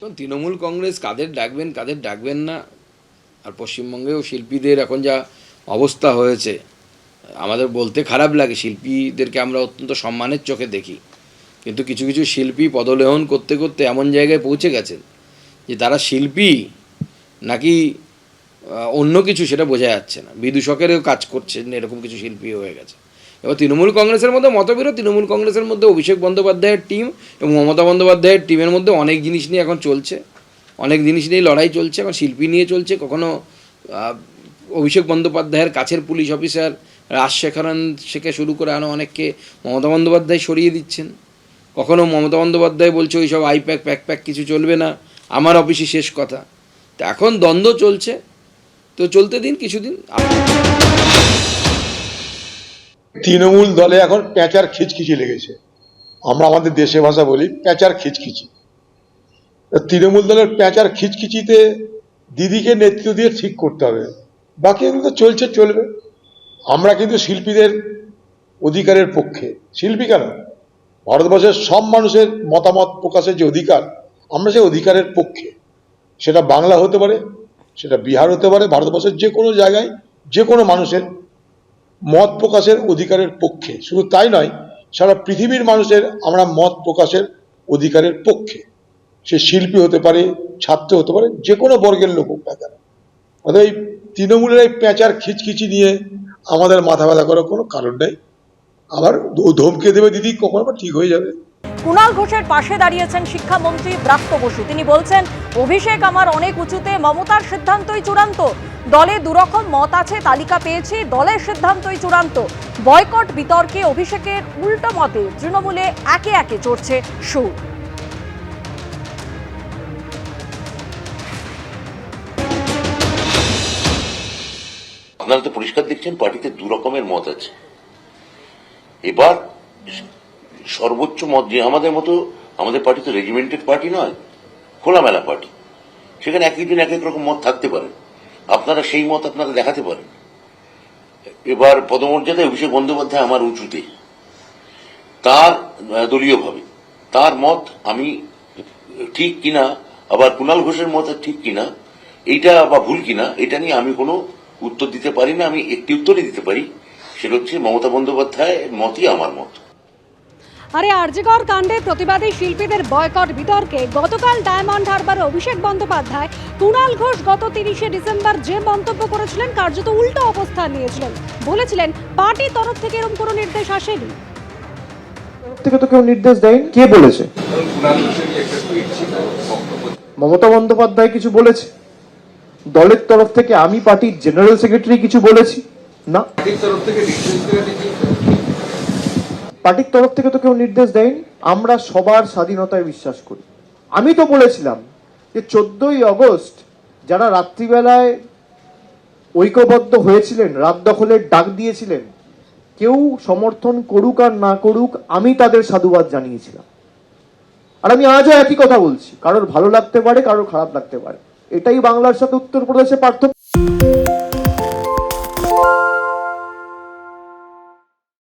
তৃণমূল কংগ্রেস কাদের ডাকবেন কাদের ডাকবেন না, আর পশ্চিমবঙ্গেও শিল্পীদের এখন যা অবস্থা হয়েছে, আমাদের বলতে খারাপ লাগে, শিল্পীদেরকে আমরা অত্যন্ত সম্মানের চোখে দেখি, কিন্তু কিছু কিছু শিল্পী পদলেহন করতে করতে এমন জায়গায় পৌঁছে গেছেন যে তারা শিল্পী নাকি অন্য কিছু সেটা বোঝা যাচ্ছে না। বিদূষকেরও কাজ করছেন এরকম কিছু শিল্পী হয়ে গেছে। এবার তৃণমূল কংগ্রেসের মধ্যে মতবিরোধ, তৃণমূল কংগ্রেসের মধ্যে অভিষেক বন্দ্যোপাধ্যায়ের টিম এবং মমতা বন্দ্যোপাধ্যায়ের টিমের মধ্যে অনেক জিনিস নিয়ে এখন চলছে, অনেক জিনিস নিয়েই লড়াই চলছে। এখন শিল্পী নিয়ে চলছে, কখনো অভিষেক বন্দ্যোপাধ্যায়ের কাছের পুলিশ অফিসার রাজশেখরন থেকে শুরু করে আরও অনেককে মমতা বন্দ্যোপাধ্যায় সরিয়ে দিচ্ছেন, কখনো মমতা বন্দ্যোপাধ্যায় বলছে ওই সব আইপ্যাক প্যাক কিছু চলবে না, আমার অফিসই শেষ কথা। তো এখন দ্বন্দ্ব চলছে, তো চলতে দিন কিছুদিন। তৃণমূল দলে এখন প্যাঁচার খিচখিচি লেগেছে, আমরা আমাদের দেশে ভাষা বলি প্যাঁচার খিচখিচি। তৃণমূল দলের প্যাঁচার খিচখিচিতে দিদিকে নেতৃত্ব দিয়ে ঠিক করতে হবে, বাকি এগুলো চলছে চলবে। আমরা কিন্তু শিল্পীদের অধিকারের পক্ষে, শিল্পী কেন, ভারতবর্ষের সব মানুষের মতামত প্রকাশের যে অধিকার, আমরা সেই অধিকারের পক্ষে। সেটা বাংলা হতে পারে, সেটা বিহার হতে পারে, ভারতবর্ষের যে কোনো জায়গায় যে কোনো মানুষের মত প্রকাশের অধিকারের পক্ষে। শুধু তাই নয়, সারা পৃথিবীর মানুষের আমরা মত প্রকাশের অধিকারের পক্ষে। সে শিল্পী হতে পারে, ছাত্র হতে পারে, যে কোনো বর্গের লোক হোক না কেন। অর্থাৎ এই তৃণমূলের এই প্যাঁচার খিচখিচি নিয়ে আমাদের মাথা ব্যথা করার কোনো কারণ নেই। আবার ধমকে দেবে দিদি, কখনো আবার ঠিক হয়ে যাবে। কুণাল ঘোষের পাশে দাঁড়িয়েছেন শিক্ষামন্ত্রী ব্রাত্য বসু। তিনি বলছেন, অভিষেক আমার অনেক উঁচুতে, মমতার সিদ্ধান্তই চূড়ান্ত। দলে দুরকম মত আছে, তালিকা পেয়েছি, দলের সিদ্ধান্তই চূড়ান্ত। বয়কট বিতর্কে অভিষেকের উল্টো মতে তৃণমূলে একে একে চড়ছে সুর। আপনারা তো পরিষ্কার দেখছেন পার্টিতে দু রকমের মত আছে। এবার সর্বোচ্চ মত যে আমাদের মতো, আমাদের পার্টি তো রেজিমেন্টেড পার্টি নয়, খোলামেলা পার্টি। সেখানে একই দিন এক এক রকম মত থাকতে পারে, আপনারা সেই মত আপনারা দেখাতে পারেন। এবার পদমর্যাদায় অভিষেক বন্দ্যোপাধ্যায় আমার উঁচুতে, তার দলীয়ভাবে তার মত আমি ঠিক কিনা, আবার কুণাল ঘোষের মত ঠিক কিনা, এইটা বা ভুল কিনা, এটা নিয়ে আমি কোনো উত্তর দিতে পারি না। আমি একটি উত্তরই দিতে পারি, সেটা হচ্ছে মমতা বন্দ্যোপাধ্যায়ের মতই আমার মত। আরে আরজিকর কাণ্ডে প্রতিবাদী শিল্পীদের বয়কট বিতর্কে গতকাল ডায়মন্ড হারবারে অভিষেক বন্দ্যোপাধ্যায় কুণাল ঘোষ গত 30শে ডিসেম্বর যে মন্তব্য করেছিলেন কার্যত উল্টো অবস্থান নিয়েছিলেন। বলেছিলেন পার্টির তরফ থেকে এরকম কোনো নির্দেশ আসেনি। থেকে তো কেউ নির্দেশ দেয়নি। কে বলেছে? মমতা বন্দ্যোপাধ্যায় কিছু বলেছে? দলের তরফ থেকে আমি পার্টির জেনারেল সেক্রেটারি কিছু বলেছি না। পার্টির তরফ থেকে তো কেউ নির্দেশ দেয়নি। আমরা সবার স্বাধীনতায় বিশ্বাস করি। আমি তো বলেছিলাম যে 14ই আগস্ট যারা রাত্রিবেলায় ঐক্যবদ্ধ হয়েছিলেন, রাত দখলের ডাক দিয়েছিলেন, কেউ সমর্থন করুক আর না করুক, আমি তাদের সাধুবাদ জানিয়েছিলাম। আর আমি আজও একই কথা বলছি, কারোর ভালো লাগতে পারে, কারোর খারাপ লাগতে পারে, এটাই বাংলার সাথে উত্তরপ্রদেশের পার্থক্য।